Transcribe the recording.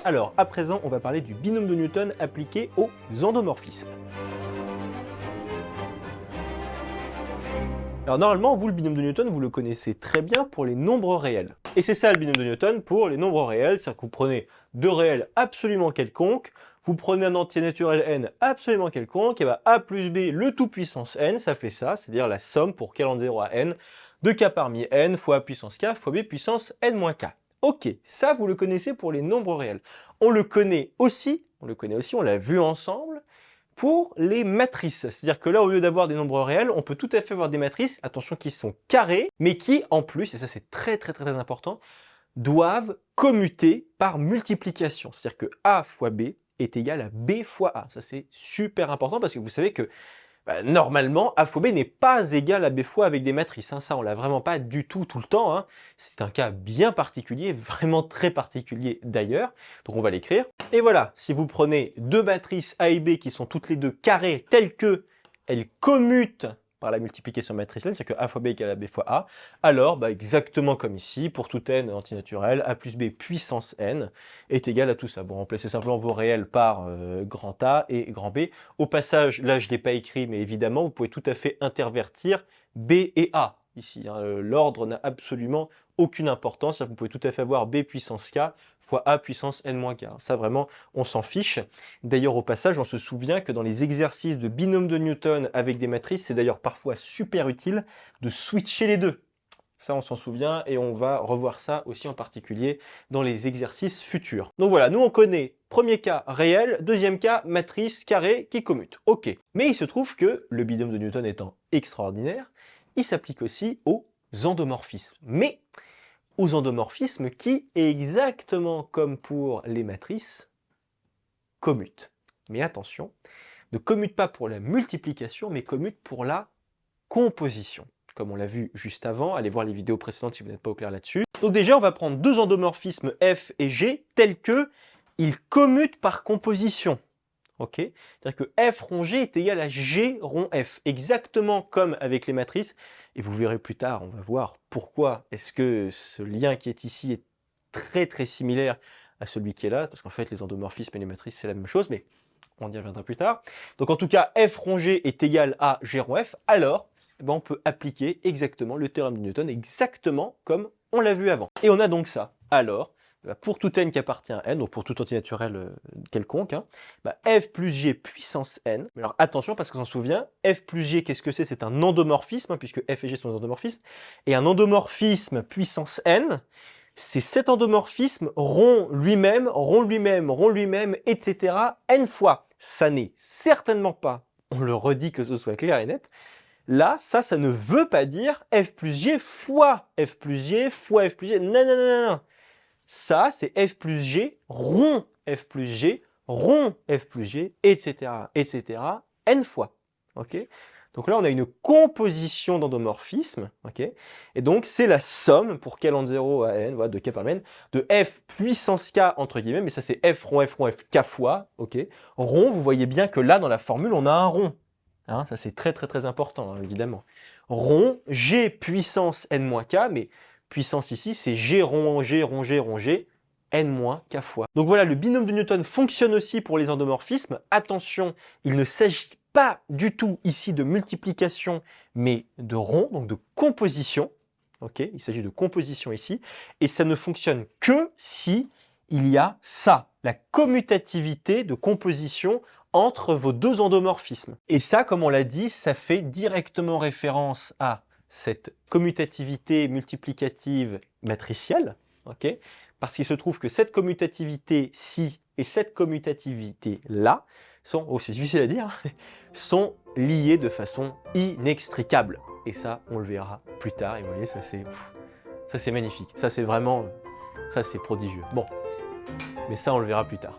Alors, à présent, on va parler du binôme de Newton appliqué aux endomorphismes. Alors normalement, vous, le binôme de Newton, vous le connaissez très bien pour les nombres réels. Et c'est ça le binôme de Newton pour les nombres réels, c'est-à-dire que vous prenez deux réels absolument quelconques, vous prenez un entier naturel n absolument quelconque, et bien a plus b le tout puissance n, ça fait ça, c'est-à-dire la somme pour k en 0 à n de k parmi n fois a puissance k fois b puissance n-k. Ok, ça vous le connaissez pour les nombres réels. On le connaît aussi, on l'a vu ensemble, pour les matrices. C'est-à-dire que là, au lieu d'avoir des nombres réels, on peut tout à fait avoir des matrices, attention, qui sont carrées, mais qui, en plus, et ça c'est très important, doivent commuter par multiplication. C'est-à-dire que A fois B est égal à B fois A. Ça c'est super important parce que vous savez que normalement, A fois B n'est pas égal à B fois avec des matrices. Hein. Ça, on l'a vraiment pas du tout le temps. Hein. C'est un cas bien particulier, vraiment très particulier d'ailleurs. Donc on va l'écrire. Et voilà, si vous prenez deux matrices A et B qui sont toutes les deux carrées telles que elles commutent par la multiplication matricielle, c'est-à-dire que A fois B égale à B fois A, alors exactement comme ici, pour tout n antinaturel, A plus B puissance n est égal à tout ça. Bon, remplacez simplement vos réels par grand A et grand B. Au passage, là je ne l'ai pas écrit, mais évidemment, vous pouvez tout à fait intervertir B et A ici. Hein. L'ordre n'a absolument aucune importance, vous pouvez tout à fait avoir B puissance K fois A puissance n-k. Ça vraiment, on s'en fiche. D'ailleurs, au passage, on se souvient que dans les exercices de binôme de Newton avec des matrices, c'est d'ailleurs parfois super utile de switcher les deux. Ça, on s'en souvient et on va revoir ça aussi en particulier dans les exercices futurs. Donc voilà, nous on connaît premier cas réel, deuxième cas matrice carrée qui commute. Ok, mais il se trouve que le binôme de Newton étant extraordinaire, il s'applique aussi aux endomorphismes. Mais aux endomorphismes qui, exactement comme pour les matrices, commutent. Mais attention, ne commutent pas pour la multiplication, mais commutent pour la composition. Comme on l'a vu juste avant, allez voir les vidéos précédentes si vous n'êtes pas au clair là-dessus. Donc déjà, on va prendre deux endomorphismes F et G tels que ils commutent par composition. Ok, c'est-à-dire que F rond G est égal à G rond F, exactement comme avec les matrices. Et vous verrez plus tard, on va voir pourquoi est-ce que ce lien qui est ici est très similaire à celui qui est là, parce qu'en fait les endomorphismes et les matrices c'est la même chose, mais on y reviendra plus tard. Donc en tout cas, F rond G est égal à G rond F, alors on peut appliquer exactement le théorème de Newton, exactement comme on l'a vu avant. Et on a donc ça. Alors, pour tout n qui appartient à n, donc pour tout antinaturel quelconque, hein, f plus g puissance n. Mais alors attention parce qu'on s'en souvient, f plus g, qu'est-ce que c'est? C'est un endomorphisme, hein, puisque f et g sont des endomorphismes. Et un endomorphisme puissance n, c'est cet endomorphisme rond lui-même, etc. n fois. Ça n'est certainement pas, on le redit que ce soit clair et net, là, ça ne veut pas dire f plus g fois f plus g fois f plus g. Non. Ça, c'est f plus g rond f plus g rond f plus g, etc. n fois. Ok, donc là, on a une composition d'endomorphismes. Ok, et donc, c'est la somme pour k en 0 à n, voilà, de k par n, de f puissance k, entre guillemets, mais ça, c'est f rond f k fois. Ok, rond, vous voyez bien que là, dans la formule, on a un rond. Hein, ça, c'est très important, hein, évidemment. Rond, g puissance n-k, mais puissance ici, c'est g rond g, n-k fois. Donc voilà, le binôme de Newton fonctionne aussi pour les endomorphismes. Attention, il ne s'agit pas du tout ici de multiplication, mais de rond, donc de composition. Okay, il s'agit de composition ici. Et ça ne fonctionne que si il y a ça, la commutativité de composition entre vos deux endomorphismes. Et ça, comme on l'a dit, ça fait directement référence à cette commutativité multiplicative matricielle, okay, parce qu'il se trouve que cette commutativité-ci et cette commutativité-là sont, oh c'est difficile à dire, sont liées de façon inextricable. Et ça, on le verra plus tard, et vous voyez, ça c'est magnifique. Ça c'est vraiment, ça c'est prodigieux. Bon, mais ça on le verra plus tard.